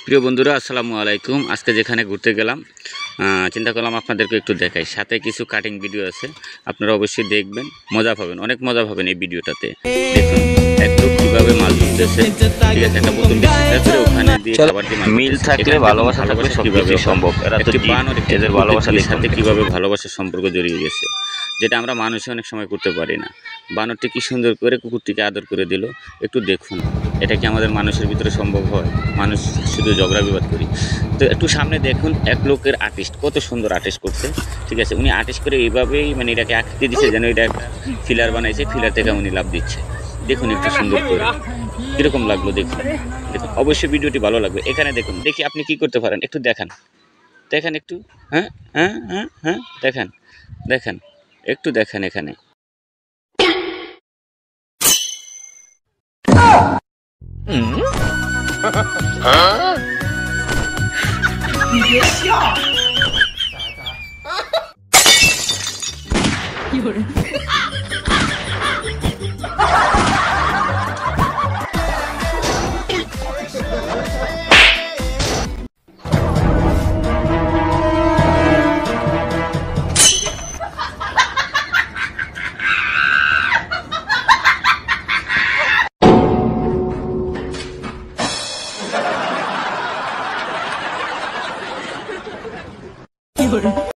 প্রিয় বন্ধুরা আসসালামু আলাইকুম। আজকে যেখানে ঘুরতে গেলাম চিন্তা করলাম আপনাদেরকে একটু দেখাই, সাথে কিছু কাটিং ভিডিও আছে, আপনারা অবশ্যই দেখবেন, মজা পাবেন, অনেক মজা পাবেন এই ভিডিওটাতে। দেখুন এক লোক কীভাবে মাছ ধরতেছে, ঠিক আছে, একটা বোতল দিয়ে ওখানে দিয়ে খাবার দিয়ে মিল থাকলে ভালোবাসা থাকলে সবকিছু সম্ভব। একটি বানর এদের ভালোবাসার সাথে কীভাবে ভালোবাসার সম্পর্ক জড়িয়ে গেছে, যেটা আমরা মানুষে অনেক সময় করতে পারি না। বানরটি কি সুন্দর করে কুকুরটিকে আদর করে দিল, একটু দেখুন। এটা কি আমাদের মানুষের ভিতরে সম্ভব হয়? মানুষ শুধু ঝগড়া বিবাদ করি। তো একটু সামনে দেখুন, এক লোকের আর্টিস্ট কত সুন্দর আর্টিস্ট করছে, ঠিক আছে। উনি আর্টিস্ট করে এইভাবেই মানে এটাকে আকৃতি দিচ্ছে যেন এটা একটা ফিলার বানাইছে, ফিলার থেকে উনি লাভ দিচ্ছে। দেখুন একটু সুন্দর করে, কীরকম লাগলো দেখুন। দেখুন অবশ্যই ভিডিওটি ভালো লাগবে। এখানে দেখুন, দেখি আপনি কি করতে পারেন, একটু দেখান, দেখেন একটু। হ্যাঁ হ্যাঁ হ্যাঁ হ্যাঁ, দেখেন দেখেন, একটু দেখেন এখানে।有人。